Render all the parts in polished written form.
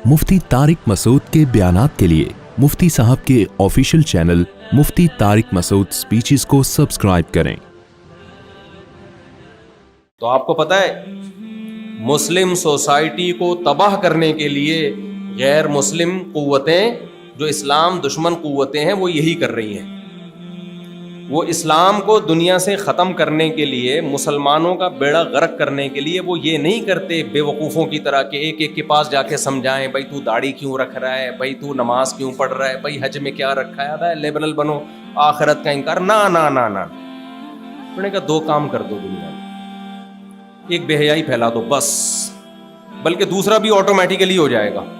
मुफ्ती तारिक मसूद के बयानात के लिए मुफ्ती साहब के ऑफिशियल चैनल मुफ्ती तारिक मसूद स्पीचेस को सब्सक्राइब करें। तो आपको पता है मुस्लिम सोसाइटी को तबाह करने के लिए गैर मुस्लिम कुव्वतें, जो इस्लाम दुश्मन कुव्वतें हैं, वो यही कर रही हैं। वो इस्लाम को दुनिया से ख़त्म करने के लिए, मुसलमानों का बेड़ा गर्क करने के लिए वो ये नहीं करते बेवकूफ़ों की तरह कि एक एक के पास जाके समझाएं, भाई तू दाढ़ी क्यों रख रहा है, भाई तू नमाज क्यों पढ़ रहा है, भाई हज में क्या रखा है, अदा लिबरल बनो, आखिरत का इनकार। ना ना ना ना, उन्होंने कहा दो काम कर दो दुनिया में, एक बेहयाई फैला दो बस, बल्कि दूसरा भी ऑटोमेटिकली हो जाएगा।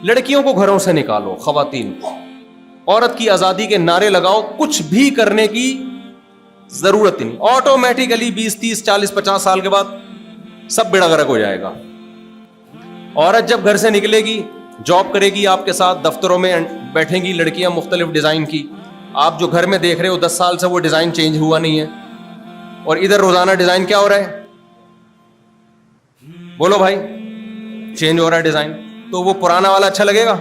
लड़कियों को घरों से निकालो, खवातीन को, औरत की आजादी के नारे लगाओ, कुछ भी करने की जरूरत ही नहीं, ऑटोमेटिकली 20, 30, 40, 50 साल के बाद सब बेड़ा गर्क हो जाएगा। औरत जब घर से निकलेगी, जॉब करेगी, आपके साथ दफ्तरों में बैठेंगी लड़कियां मुख्तलिफ डिजाइन की, आप जो घर में देख रहे हो 10 साल से वो डिजाइन चेंज हुआ नहीं है, और इधर रोजाना डिजाइन क्या हो रहा है, बोलो भाई, चेंज हो रहा है डिजाइन। तो वो पुराना वाला अच्छा लगेगा?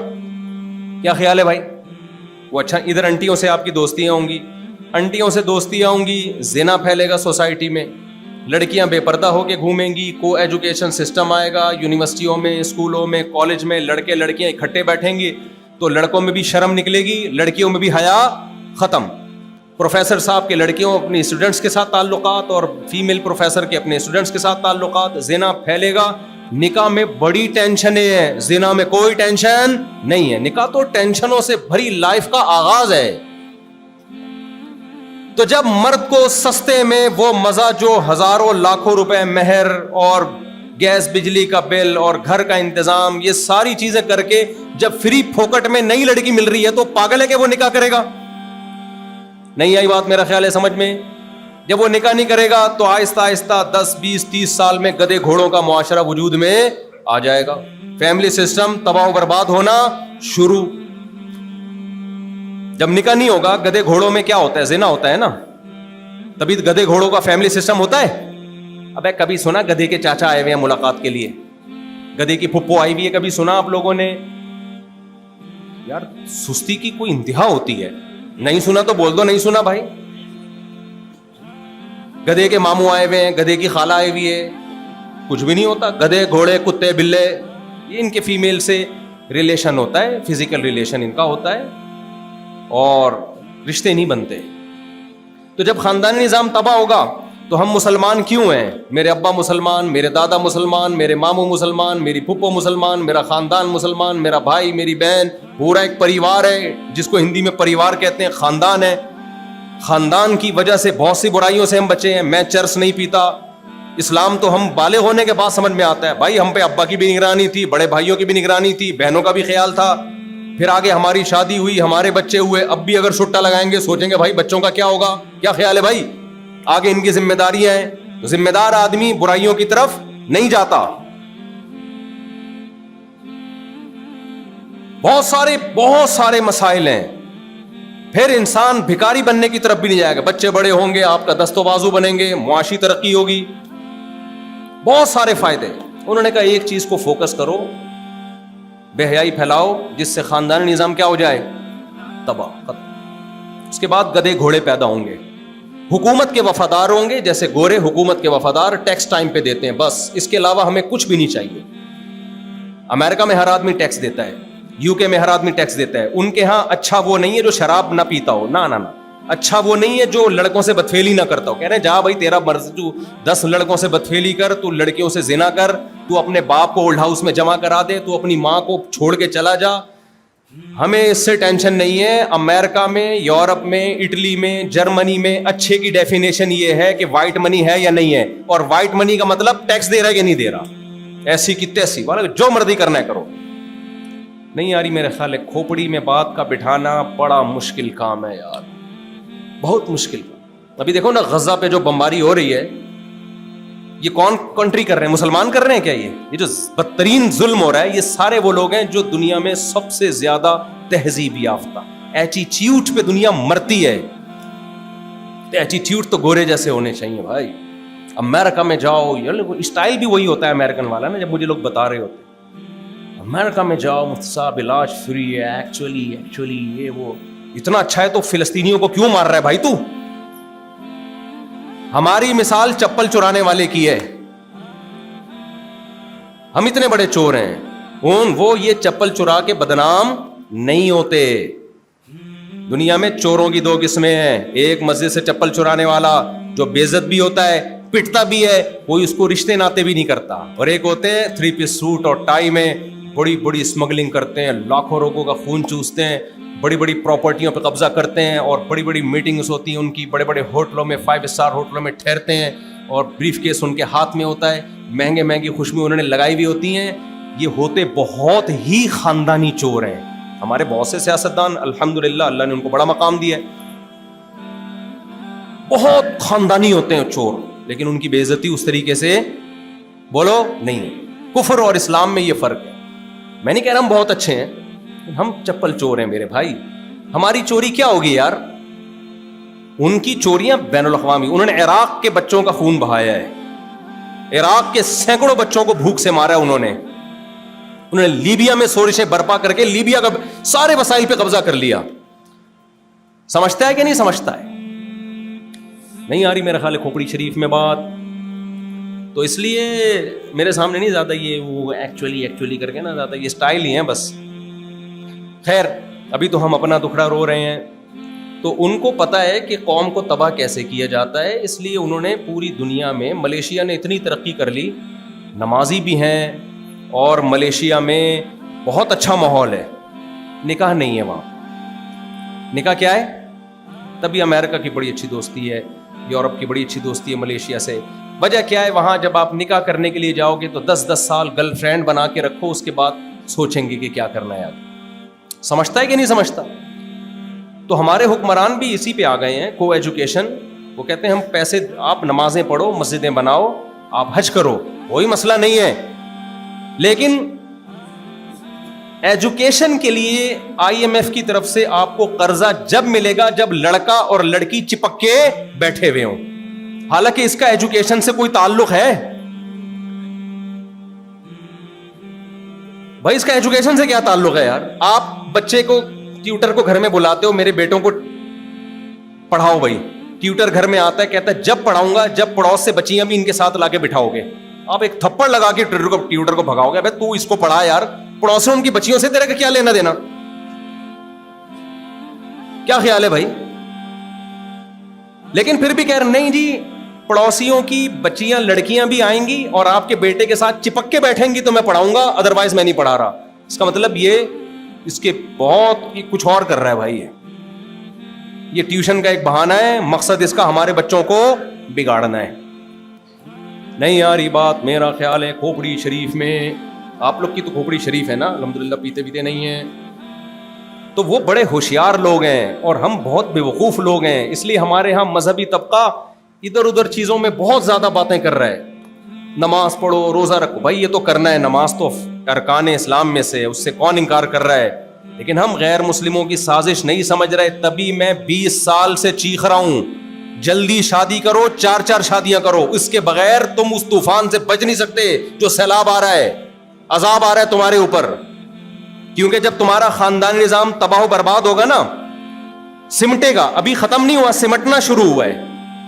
क्या ख्याल है भाई? वो अच्छा, इधर आंटियों से आपकी दोस्तियां होंगी, आंटियों से दोस्तियां होंगी, जिना फैलेगा सोसाइटी में, लड़कियां बेपर्दा होके घूमेंगी, को एजुकेशन सिस्टम आएगा, यूनिवर्सिटियों में, स्कूलों में, कॉलेज में लड़के लड़कियां इकट्ठे बैठेंगे, तो लड़कों में भी शर्म निकलेगी, लड़कियों में भी हया खत्म। प्रोफेसर साहब के लड़कियों अपनी स्टूडेंट्स के साथ ताल्लुकात, और फीमेल प्रोफेसर के अपने स्टूडेंट्स के साथ ताल्लुकात, जिना फैलेगा। निकाह में बड़ी टेंशन है, जिना में कोई टेंशन नहीं है। निकाह तो टेंशनों से भरी लाइफ का आगाज है। तो जब मर्द को सस्ते में वो मजा जो हजारों लाखों रुपए मेहर और गैस बिजली का बिल और घर का इंतजाम, ये सारी चीजें करके जब फ्री फोकट में नई लड़की मिल रही है, तो पागल है कि वो निकाह करेगा? नहीं आई बात मेरा ख्याल है समझ में? जब वो निकाह नहीं करेगा तो आहिस्ता आहिस्ता 10, 20, 30 साल में गधे घोड़ों का मुआशरा वजूद में आ जाएगा, फैमिली सिस्टम तबाह बर्बाद होना शुरू। जब निकाह नहीं होगा, गधे घोड़ों में क्या होता है? जिना होता है ना, तभी गधे घोड़ों का फैमिली सिस्टम होता है। अबे कभी सुना गधे के चाचा आए हुए हैं मुलाकात के लिए, गधे की फुप्पो आई हुई है, कभी सुना आप लोगों ने? यार सुस्ती की कोई इंतहा होती है। नहीं सुना तो बोल दो नहीं सुना भाई। गधे के मामू आए हुए हैं, गधे की खाला आई हुई है, कुछ भी नहीं होता। गधे घोड़े कुत्ते बिल्ले, ये इनके फीमेल से रिलेशन होता है, फिजिकल रिलेशन इनका होता है, और रिश्ते नहीं बनते। तो जब खानदानी निजाम तबाह होगा तो हम मुसलमान क्यों हैं? मेरे अब्बा मुसलमान, मेरे दादा मुसलमान, मेरे मामू मुसलमान, मेरी फुप्पो मुसलमान, मेरा खानदान मुसलमान, मेरा भाई, मेरी बहन, पूरा एक परिवार है, जिसको हिंदी में परिवार कहते हैं, खानदान है। खानदान की वजह से बहुत सी बुराइयों से हम बचे हैं। मैं चरस नहीं पीता, इस्लाम तो हम बाले होने के बाद समझ में आता है भाई, हम पे अब्बा की भी निगरानी थी, बड़े भाइयों की भी निगरानी थी, बहनों का भी ख्याल था। फिर आगे हमारी शादी हुई, हमारे बच्चे हुए, अब भी अगर सुट्टा लगाएंगे सोचेंगे भाई बच्चों का क्या होगा? क्या ख्याल है भाई? आगे इनकी जिम्मेदारियां हैं। तो जिम्मेदार आदमी बुराइयों की तरफ नहीं जाता। बहुत सारे मसाइल हैं। फिर इंसान भिखारी बनने की तरफ भी नहीं जाएगा। बच्चे बड़े होंगे, आपका दस्तो बाजू बनेंगे, मुआशी तरक्की होगी, बहुत सारे फायदे। उन्होंने कहा एक चीज को फोकस करो, बेहयाई फैलाओ, जिससे खानदानी निजाम क्या हो जाए? तबाह। उसके बाद गधे घोड़े पैदा होंगे, हुकूमत के वफादार होंगे, जैसे गोरे हुकूमत के वफादार, टैक्स टाइम पे देते हैं, बस इसके अलावा हमें कुछ भी नहीं चाहिए। अमेरिका में हर आदमी टैक्स देता है, यूके में हर आदमी टैक्स देता है। उनके यहाँ अच्छा वो नहीं है जो शराब ना पीता हो, ना ना ना, अच्छा वो नहीं है जो लड़कों से बदफेली ना करता हो। कह रहे हैं जा भाई तेरा मर्जी, तू 10 लड़कों से बदफेली कर, तू लड़कियों से जिना कर, तू अपने बाप को ओल्ड हाउस में जमा करा दे, तू अपनी माँ को छोड़ के चला जा, हमें इससे टेंशन नहीं है। अमेरिका में, यूरोप में, इटली में, जर्मनी में अच्छे की डेफिनेशन ये है कि व्हाइट मनी है या नहीं है, और व्हाइट मनी का मतलब टैक्स दे रहा है कि नहीं दे रहा, ऐसी की तैसी, वाला जो मर्जी करना है करो। नहीं आ रही मेरे ख्याल है? खोपड़ी में बात का बिठाना बड़ा मुश्किल काम है यार, बहुत मुश्किल। अभी देखो ना गजा पे जो बमबारी हो रही है, ये कौन कंट्री कर रहे हैं? मुसलमान कर रहे हैं क्या? ये जो बदतरीन जुल्म हो रहा है, ये सारे वो लोग हैं जो दुनिया में सबसे ज्यादा तहजीब याफ्ता, एटीट्यूड पे दुनिया मरती है। तो एटीट्यूड तो गोरे जैसे होने चाहिए भाई। अमेरिका में जाओ, यार स्टाइल भी वही होता है अमेरिकन वाला ना, जब मुझे लोग बता रहे होते अमेरिका में जाओ मुफ्ती साहब इलाज फ्री है, एक्चुअली ये वो। इतना अच्छा है तो फिलिस्तीनियों को क्यों मार रहा है भाई तू? हमारी मिसाल चप्पल चुराने वाले की है। हम इतने बड़े चोर हैं, वो ये चप्पल चुरा के बदनाम नहीं होते। दुनिया में चोरों की दो किस्में हैं, एक मस्जिद से चप्पल चुराने वाला जो बेइज्जत भी होता है, पिटता भी है, कोई उसको रिश्ते नाते भी नहीं करता, और एक होते हैं 3 पीस सूट और टाई में बड़ी बड़ी स्मगलिंग करते हैं, लाखों लोगों का खून चूसते हैं, बड़ी बड़ी प्रॉपर्टियों पर कब्जा करते हैं, और बड़ी बड़ी मीटिंग्स होती हैं उनकी, बड़े बड़े होटलों में 5 स्टार होटलों में ठहरते हैं, और ब्रीफ केस उनके हाथ में होता है, महंगे महंगी खुशबू उन्होंने लगाई हुई होती हैं। ये होते बहुत ही खानदानी चोर हैं। हमारे बहुत से सियासतदान अल्हम्दुलिल्लाह अल्लाह ने उनको बड़ा मकाम दिया है, बहुत खानदानी होते हैं चोर, लेकिन उनकी बेइज्जती उस तरीके से बोलो नहीं। कुफर और इस्लाम में ये फर्क है। मैं नहीं कह रहा हम बहुत अच्छे हैं, हम चप्पल चोर हैं मेरे भाई। हमारी चोरी क्या होगी यार? उनकी चोरियां बैनुल अक़वामी। उन्होंने इराक के बच्चों का खून बहाया है, इराक के सैकड़ों बच्चों को भूख से मारा है उन्होंने लीबिया में सोरिशें बर्पा करके लीबिया का सारे वसाइल पे कब्जा कर लिया। समझता है कि नहीं समझता है? नहीं आ रही मेरा ख्याल है खोपड़ी शरीफ में बात, तो इसलिए मेरे सामने नहीं ज्यादा ये वो एक्चुअली करके ना, ज्यादा ये स्टाइल ही है बस। खैर अभी तो हम अपना दुखड़ा रो रहे हैं, तो उनको पता है कि कौम को तबाह कैसे किया जाता है, इसलिए उन्होंने पूरी दुनिया में, मलेशिया ने इतनी तरक्की कर ली, नमाजी भी हैं, और मलेशिया में बहुत अच्छा माहौल है, निकाह नहीं है वहाँ। निकाह क्या है? तभी अमेरिका की बड़ी अच्छी दोस्ती है, यूरोप की बड़ी अच्छी दोस्ती है मलेशिया से। वजह क्या है? वहाँ जब आप निकाह करने के लिए जाओगे तो 10-10 साल गर्लफ्रेंड बना के रखो, उसके बाद सोचेंगे कि क्या करना है आगे। समझता है कि नहीं समझता? तो हमारे हुक्मरान भी इसी पे आ गए हैं, को एजुकेशन। वो कहते हैं हम पैसे, आप नमाजें पढ़ो, मस्जिदें बनाओ, आप हज करो, कोई मसला नहीं है, लेकिन एजुकेशन के लिए IMF की तरफ से आपको कर्जा जब मिलेगा जब लड़का और लड़की चिपक के बैठे हुए हों। हालांकि इसका एजुकेशन से कोई ताल्लुक है भाई? इसका एजुकेशन से क्या ताल्लुक है यार? आप बच्चे को, ट्यूटर को घर में बुलाते हो, मेरे बेटों को पढ़ाओ भाई, ट्यूटर घर में आता है, कहता है जब पढ़ाऊंगा जब पड़ोस से बच्चियां भी इनके साथ लाके बिठाओगे। आप एक थप्पड़ लगा के ट्यूटर को भगाओगे, भाई तू इसको पढ़ा यार, पड़ोसियों उनकी बच्चियों से तेरा क्या लेना देना? क्या ख्याल है भाई? लेकिन फिर भी कह रहे नहीं जी, पड़ोसियों की बच्चियां लड़कियां भी आएंगी और आपके बेटे के साथ चिपक के बैठेंगी तो मैं पढ़ाऊंगा, अदरवाइज मैं नहीं पढ़ा रहा। इसका मतलब ये इसके बहुत कुछ और कर रहा है भाई। ये ट्यूशन का एक बहाना है, मकसद इसका हमारे बच्चों को बिगाड़ना है। नहीं यार ये बात मेरा ख्याल है खोपड़ी शरीफ में, आप लोग की तो खोपड़ी शरीफ है ना अल्हम्दुलिल्लाह, पीते पीते नहीं है, तो वो बड़े होशियार लोग हैं और हम बहुत बेवकूफ़ लोग हैं, इसलिए हमारे यहाँ मजहबी तबका इधर उधर चीज़ों में बहुत ज़्यादा बातें कर रहा है। नमाज पढ़ो, रोज़ा रखो, भाई ये तो करना है, नमाज तो अरकान इस्लाम में से, उससे कौन इनकार कर रहा है, लेकिन हम गैर मुस्लिमों की साजिश नहीं समझ रहे। तभी मैं 20 साल से चीख रहा हूँ, जल्दी शादी करो, 4-4 शादियां करो, इसके बगैर तुम उस तूफान से बच नहीं सकते जो सैलाब आ रहा है, अजाब आ रहा है तुम्हारे ऊपर। क्योंकि जब तुम्हारा खानदानी निजाम तबाह बर्बाद होगा ना, सिमटेगा, अभी खत्म नहीं हुआ, सिमटना शुरू हुआ है,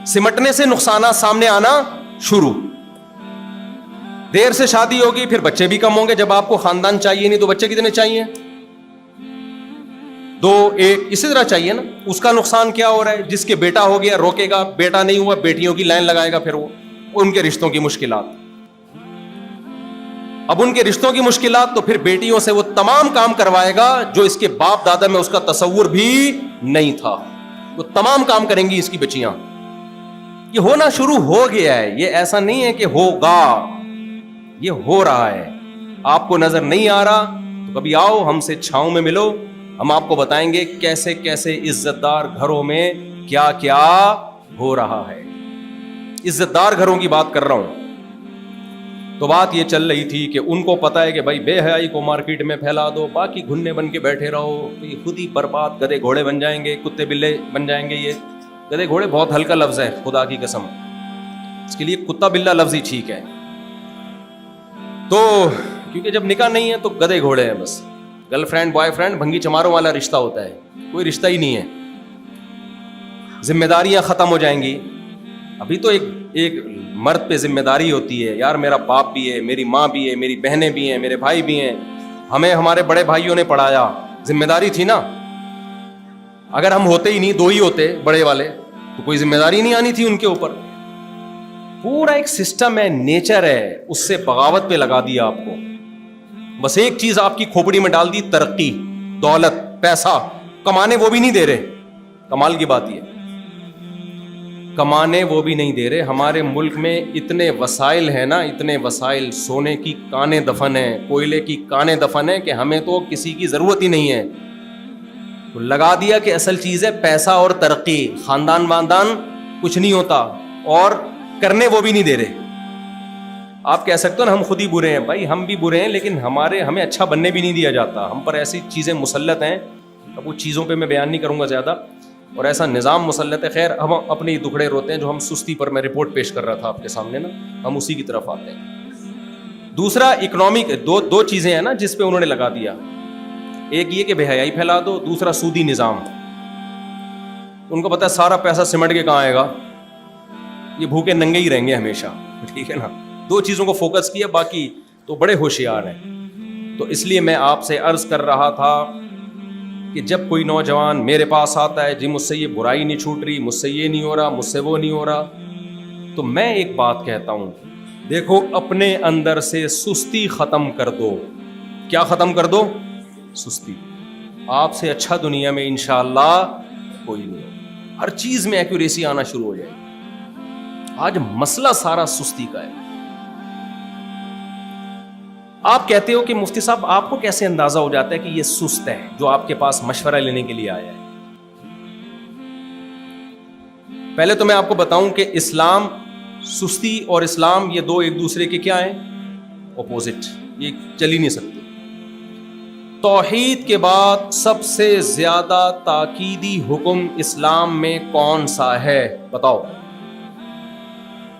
सिमटने से नुकसान सामने आना शुरू। देर से शादी होगी, फिर बच्चे भी कम होंगे। जब आपको खानदान चाहिए नहीं तो बच्चे कितने चाहिए? 2, 1, इसी तरह चाहिए ना। उसका नुकसान क्या हो रहा है? जिसके बेटा हो गया रोकेगा, बेटा नहीं हुआ बेटियों की लाइन लगाएगा, फिर वो उनके रिश्तों की मुश्किलात। अब उनके रिश्तों की मुश्किलात, तो फिर बेटियों से वो तमाम काम करवाएगा जो इसके बाप दादा में उसका तसव्वुर भी नहीं था, वो तमाम काम करेंगी इसकी बच्चियां। ये होना शुरू हो गया है, ये ऐसा नहीं है कि होगा, ये हो रहा है। आपको नजर नहीं आ रहा तो कभी आओ हमसे छांव में मिलो, हम आपको बताएंगे कैसे कैसे इज्जतदार घरों में क्या क्या हो रहा है। इज्जतदार घरों की बात कर रहा हूं। तो बात ये चल रही थी कि उनको पता है कि भाई बेहयाई को मार्केट में फैला दो, बाकी घुन्ने बन के बैठे रहो, तो ये खुद ही बर्बाद गधे घोड़े बन जाएंगे, कुत्ते बिल्ले बन जाएंगे। ये गधे घोड़े बहुत हल्का लफ्ज है, खुदा की कसम, इसके लिए कुत्ता बिल्ला लफ्ज ही ठीक है। तो کیونکہ جب نکاح نہیں ہے تو گدے گھوڑے ہیں بس, گرل فرینڈ بوائے فرینڈ بھنگی چماروں والا رشتہ ہوتا ہے, کوئی رشتہ ہی نہیں ہے. ذمہ داریاں ختم ہو جائیں گی. ابھی تو ایک مرد پہ ذمہ داری ہوتی ہے, یار میرا باپ بھی ہے, میری ماں بھی ہے, میری بہنیں بھی ہیں, میرے بھائی بھی ہیں, ہمیں ہمارے بڑے بھائیوں نے پڑھایا, ذمہ داری تھی نا. اگر ہم ہوتے ہی نہیں, دو ہی ہوتے بڑے والے, تو کوئی ذمہ داری نہیں آنی تھی ان کے اوپر. پورا ایک سسٹم ہے, نیچر ہے, اس سے بغاوت پہ لگا دیا آپ کو. بس ایک چیز آپ کی کھوپڑی میں ڈال دی, ترقی, دولت, پیسہ. کمانے وہ بھی نہیں دے رہے. کمال کی بات یہ, کمانے وہ بھی نہیں دے رہے. ہمارے ملک میں اتنے وسائل ہیں نا, اتنے وسائل, سونے کی کانیں دفن ہیں, کوئلے کی کانیں دفن ہیں, کہ ہمیں تو کسی کی ضرورت ہی نہیں ہے. تو لگا دیا کہ اصل چیز ہے پیسہ اور ترقی, خاندان واندان کچھ نہیں ہوتا, اور کرنے وہ بھی نہیں دے رہے. آپ کہہ سکتے ہو نا ہم خود ہی برے ہیں. بھائی ہم بھی برے ہیں, لیکن ہمیں اچھا بننے بھی نہیں دیا جاتا. ہم پر ایسی چیزیں مسلط ہیں, اب وہ چیزوں پہ میں بیان نہیں کروں گا زیادہ, اور ایسا نظام مسلط ہے. خیر, ہم اپنے دکھڑے روتے ہیں جو ہم سستی پر, میں رپورٹ پیش کر رہا تھا آپ کے سامنے نا, ہم اسی کی طرف آتے ہیں. دوسرا اکنامک, دو چیزیں ہیں نا جس پہ انہوں نے لگا دیا. ایک یہ کہ بے حیائی پھیلا دو, دوسرا سودی نظام. ان کو پتا ہے سارا پیسہ سمٹ کے کہاں آئے گا, یہ بھوکے ننگے ہی رہیں گے ہمیشہ. ٹھیک ہے نا, دو چیزوں کو فوکس کیا, باقی تو بڑے ہوشیار ہیں. تو اس لیے میں آپ سے عرض کر رہا تھا کہ جب کوئی نوجوان میرے پاس آتا ہے, جی مجھ سے یہ برائی نہیں چھوٹ رہی, مجھ سے یہ نہیں ہو رہا, مجھ سے وہ نہیں ہو رہا, تو میں ایک بات کہتا ہوں, دیکھو اپنے اندر سے سستی ختم کر دو. کیا ختم کر دو؟ سستی. آپ سے اچھا دنیا میں انشاءاللہ کوئی نہیں. ہر چیز میں ایکوریسی آنا شروع ہو جائے. آج مسئلہ سارا سستی کا ہے. آپ کہتے ہو کہ مفتی صاحب آپ کو کیسے اندازہ ہو جاتا ہے کہ یہ سست ہے جو آپ کے پاس مشورہ لینے کے لیے آیا ہے؟ پہلے تو میں آپ کو بتاؤں کہ اسلام, سستی اور اسلام یہ دو ایک دوسرے کے کیا ہیں؟ اپوزٹ. یہ چل ہی نہیں سکتے. توحید کے بعد سب سے زیادہ تاکیدی حکم اسلام میں کون سا ہے؟ بتاؤ.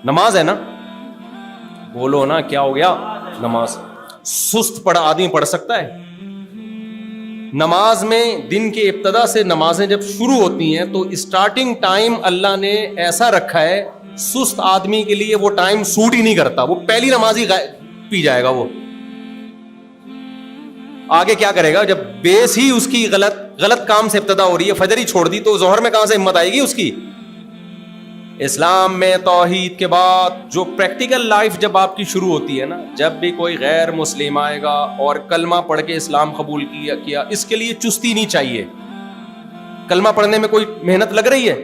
نماز ہے نا؟ بولو نا, کیا ہو گیا؟ نماز. سست پڑا آدمی پڑھ سکتا ہے؟ نماز میں دن کے ابتدا سے نمازیں جب شروع ہوتی ہیں تو اسٹارٹنگ ٹائم اللہ نے ایسا رکھا ہے, سست آدمی کے لیے وہ ٹائم سوٹ ہی نہیں کرتا. وہ پہلی نماز ہی پی جائے گا. وہ آگے کیا کرے گا جب بیس ہی اس کی غلط کام سے ابتدا ہو رہی ہے, فجر ہی چھوڑ دی, تو ظہر میں کہاں سے ہمت آئے گی اس کی؟ اسلام میں توحید کے بعد جو پریکٹیکل لائف جب آپ کی شروع ہوتی ہے نا, جب بھی کوئی غیر مسلم آئے گا اور کلمہ پڑھ کے اسلام قبول کیا, اس کے لیے چستی نہیں چاہیے. کلمہ پڑھنے میں کوئی محنت لگ رہی ہے؟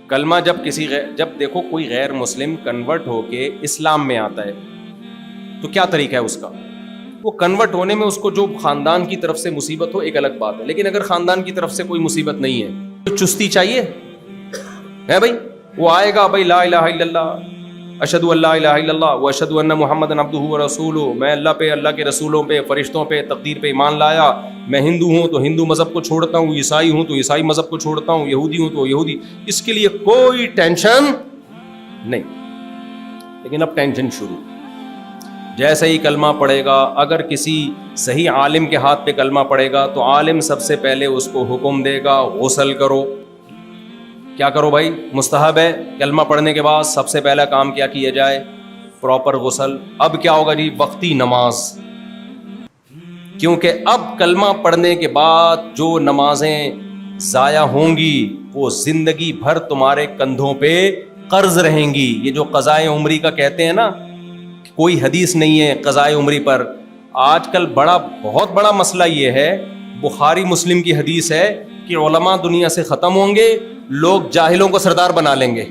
کلمہ جب دیکھو کوئی غیر مسلم کنورٹ ہو کے اسلام میں آتا ہے تو کیا طریقہ ہے اس کا؟ وہ کنورٹ ہونے میں اس کو جو خاندان کی طرف سے مصیبت ہو ایک الگ بات ہے, لیکن اگر خاندان کی طرف سے کوئی مصیبت نہیں ہے تو چستی چاہیے ہے بھائی. وہ آئے گا بھائی لا الہ الا اللہ, اشہدو ان لا الہ الا اللہ و اشہدو ان محمدًا عبدہ و رسولہ, میں اللہ پہ, اللہ کے رسولوں پہ, فرشتوں پہ, تقدیر پہ ایمان لایا. میں ہندو ہوں تو ہندو مذہب کو چھوڑتا ہوں, عیسائی ہوں تو عیسائی مذہب کو چھوڑتا ہوں, یہودی ہوں تو یہودی. اس کے لیے کوئی ٹینشن نہیں. لیکن اب ٹینشن شروع. جیسے ہی کلمہ پڑھے گا, اگر کسی صحیح عالم کے ہاتھ پہ کلمہ پڑھے گا تو عالم سب سے پہلے اس کو حکم دے گا غسل کرو. کیا کرو بھائی؟ مستحب ہے کلمہ پڑھنے کے بعد سب سے پہلا کام کیا کیا جائے؟ پراپر غسل. اب کیا ہوگا جی؟ وقتی نماز. کیونکہ اب کلمہ پڑھنے کے بعد جو نمازیں ضائع ہوں گی وہ زندگی بھر تمہارے کندھوں پہ قرض رہیں گی. یہ جو قضائے عمری کا کہتے ہیں نا, کوئی حدیث نہیں ہے قضائے عمری پر. آج کل بہت بڑا مسئلہ یہ ہے, بخاری مسلم کی حدیث ہے کہ علماء دنیا سے ختم ہوں گے, لوگ جاہلوں کو سردار بنا لیں گے.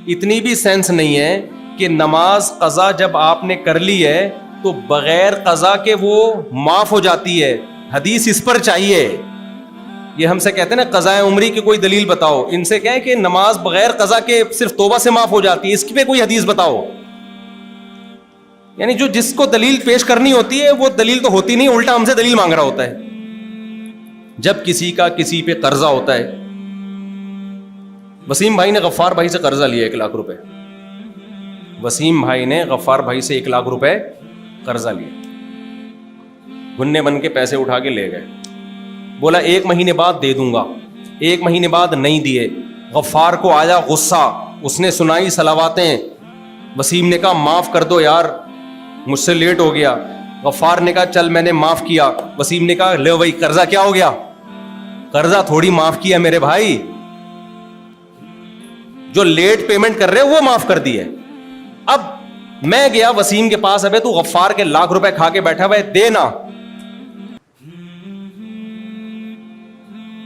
اتنی بھی سینس نہیں ہے کہ نماز قضا جب آپ نے کر لی ہے تو بغیر قضا کے وہ معاف ہو جاتی ہے. حدیث اس پر چاہیے. یہ ہم سے کہتے ہیں نا قضائے عمری کی کوئی دلیل بتاؤ, ان سے کہیں کہ نماز بغیر قضا کے صرف توبہ سے معاف ہو جاتی ہے, اس پہ کوئی حدیث بتاؤ. یعنی جس کو دلیل پیش کرنی ہوتی ہے وہ دلیل تو ہوتی نہیں, الٹا ہم سے دلیل مانگ رہا ہوتا ہے. جب کسی کا کسی پہ قرضہ ہوتا ہے, وسیم بھائی نے غفار بھائی سے قرضہ لیا 1 لاکھ روپے. وسیم بھائی نے غفار بھائی سے 1 لاکھ روپے قرضہ لیا, گنے بن کے پیسے اٹھا کے لے گئے, بولا 1 مہینے بعد دے دوں گا, 1 مہینے بعد نہیں دیے. غفار کو آیا غصہ, اس نے سنائی صلواتیں, وسیم نے کہا معاف کر دو یار, مجھ سے لیٹ ہو گیا. غفار نے کہا چل میں نے معاف کیا. وسیم نے کہا لے بھائی قرضہ کیا ہو گیا, قرضہ تھوڑی معاف کیا میرے بھائی, جو لیٹ پیمنٹ کر رہے وہ معاف کر دی ہے. اب میں گیا وسیم کے پاس, ابے تو غفار کے 1,00,000 روپے کھا کے بیٹھا ہوا ہے,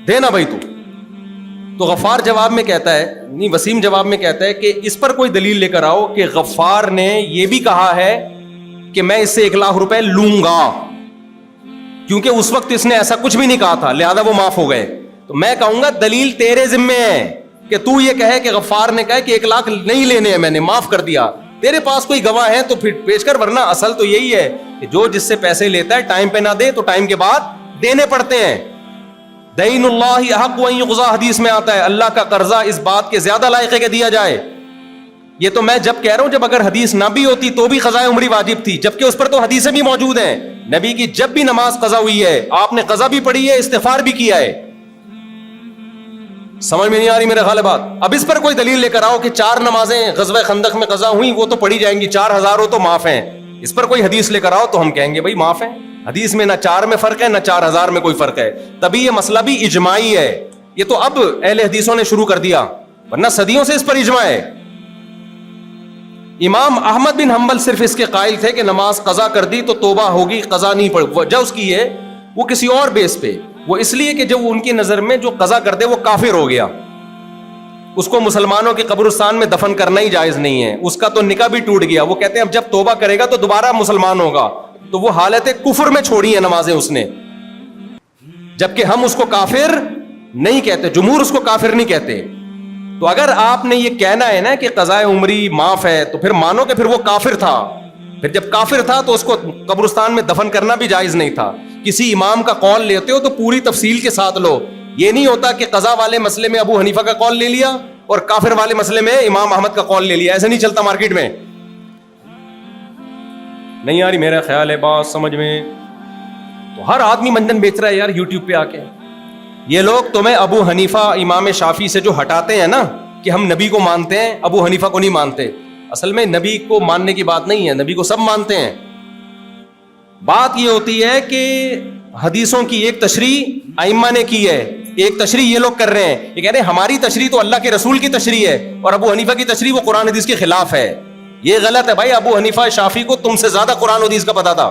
دینا بھائی تو غفار جواب میں کہتا ہے, نہیں وسیم جواب میں کہتا ہے کہ اس پر کوئی دلیل لے کر آؤ کہ غفار نے یہ بھی کہا ہے کہ میں اس سے 1,00,000 روپے لوں گا, کیونکہ اس وقت اس نے ایسا کچھ بھی نہیں کہا تھا, لہذا وہ معاف ہو گئے. تو میں کہوں گا دلیل تیرے ذمے ہے کہ تو یہ کہے کہ غفار نے کہا کہ 1,00,000 نہیں لینے ہیں, میں نے معاف کر دیا. تیرے پاس کوئی گواہ ہے تو پھر پیش کر, ورنہ اصل تو یہی ہے کہ جو جس سے پیسے لیتا ہے ٹائم پہ نہ دے تو ٹائم کے بعد دینے پڑتے ہیں. دین اللہ احق ان یقضی حدیث میں آتا ہے, اللہ کا قرضہ اس بات کے زیادہ لائق ہے کہ دیا جائے. یہ تو میں جب کہہ رہا ہوں, جب اگر حدیث نہ بھی ہوتی تو بھی قضاء عمری واجب تھی, جبکہ اس پر تو حدیثیں بھی موجود ہیں. نبی کی جب بھی نماز قضا ہوئی ہے آپ نے قضا بھی پڑھی ہے, استغفار بھی کیا ہے. سمجھ میں نہیں آ رہی میرے خیال بات. اب اس پر کوئی دلیل لے کر آؤ کہ 4 نمازیں غزوہ خندق میں قضا ہوئی, وہ تو پڑھی جائیں گی, 4,000 ہو تو معاف ہیں. اس پر کوئی حدیث لے کر آؤ تو ہم کہیں گے بھائی معاف ہیں. حدیث میں نہ 4 میں فرق ہے نہ 4,000 میں کوئی فرق ہے. تبھی یہ مسئلہ بھی اجماعی ہے. یہ تو اب اہل حدیثوں نے شروع کر دیا, ورنہ صدیوں سے اس پر اجماع ہے. امام احمد بن حنبل صرف اس کے قائل تھے کہ نماز قضا کر دی تو توبہ ہوگی, قضا نہیں پڑ. وجہ اس کی ہے وہ کسی اور بیس پہ, وہ اس لیے کہ جب ان کی نظر میں جو قضا کر دے وہ کافر ہو گیا, اس کو مسلمانوں کے قبرستان میں دفن کرنا ہی جائز نہیں ہے, اس کا تو نکاح بھی ٹوٹ گیا. وہ کہتے ہیں اب جب توبہ کرے گا تو دوبارہ مسلمان ہوگا, تو وہ حالت کفر میں چھوڑی ہیں نمازیں اس نے, جبکہ ہم اس کو کافر نہیں کہتے, جمہور اس کو کافر نہیں کہتے. تو اگر آپ نے یہ کہنا ہے نا کہ قضاء عمری معاف ہے تو پھر مانو کہ پھر وہ کافر تھا. پھر جب کافر تھا تو اس کو قبرستان میں دفن کرنا بھی جائز نہیں تھا. کسی امام کا قول لیتے ہو تو پوری تفصیل کے ساتھ لو. یہ نہیں ہوتا کہ قضا والے مسئلے میں ابو حنیفہ کا قول لے لیا اور کافر والے مسئلے میں امام احمد کا قول لے لیا. ایسا نہیں چلتا مارکیٹ میں. نہیں آ رہی میرا خیال ہے بات سمجھ میں. تو ہر آدمی منجن بیچ رہا ہے یار یوٹیوب پہ آ کے. یہ لوگ تمہیں ابو حنیفہ امام شافعی سے جو ہٹاتے ہیں نا کہ ہم نبی کو مانتے ہیں, ابو حنیفہ کو نہیں مانتے, اصل میں نبی کو ماننے کی بات نہیں ہے, نبی کو سب مانتے ہیں. بات یہ ہوتی ہے کہ حدیثوں کی ایک تشریح ائمہ نے کی ہے, ایک تشریح یہ لوگ کر رہے ہیں. یہ کہہ رہے ہیں ہماری تشریح تو اللہ کے رسول کی تشریح ہے اور ابو حنیفہ کی تشریح وہ قرآن حدیث کے خلاف ہے. یہ غلط ہے بھائی. ابو حنیفہ شافعی کو تم سے زیادہ قرآن حدیث کا پتا تھا.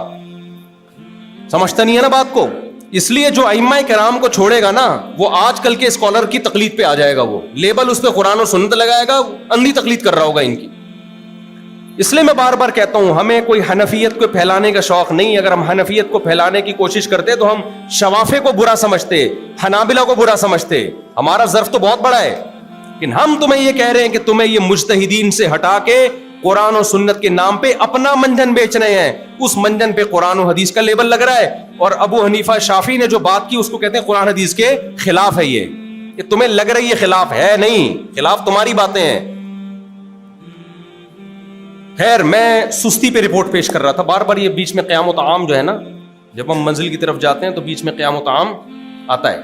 سمجھتا نہیں ہے نا بات کو. اس لیے جو ائمہ کرام کو چھوڑے گا نا وہ آج کل کے اسکالر کی تقلید پہ آ جائے گا, وہ لیبل اس پہ قرآن و سنت لگائے گا, اندھی تقلید کر رہا ہوگا ان کی. اس لیے میں بار بار کہتا ہوں ہمیں کوئی حنفیت کو پھیلانے کا شوق نہیں. اگر ہم حنفیت کو پھیلانے کی کوشش کرتے تو ہم شوافے کو برا سمجھتے, حنابلہ کو برا سمجھتے. ہمارا ظرف تو بہت بڑا ہے, لیکن ہم تمہیں یہ کہہ رہے ہیں کہ تمہیں یہ مجتہدین سے ہٹا کے قرآن و سنت کے نام پہ اپنا منجن بیچ رہے ہیں. اس منجن پہ قرآن و حدیث کا لیبل لگ رہا ہے, اور ابو حنیفہ شافعی نے جو بات کی اس کو کہتے ہیں قرآن حدیث کے خلاف ہے. یہ تمہیں لگ رہی ہے خلاف ہے, نہیں, خلاف تمہاری باتیں ہیں. خیر میں سستی پہ رپورٹ پیش کر رہا تھا بار بار. یہ بیچ میں قیام و طعام جو ہے نا, جب ہم منزل کی طرف جاتے ہیں تو بیچ میں قیام و طعام آتا ہے.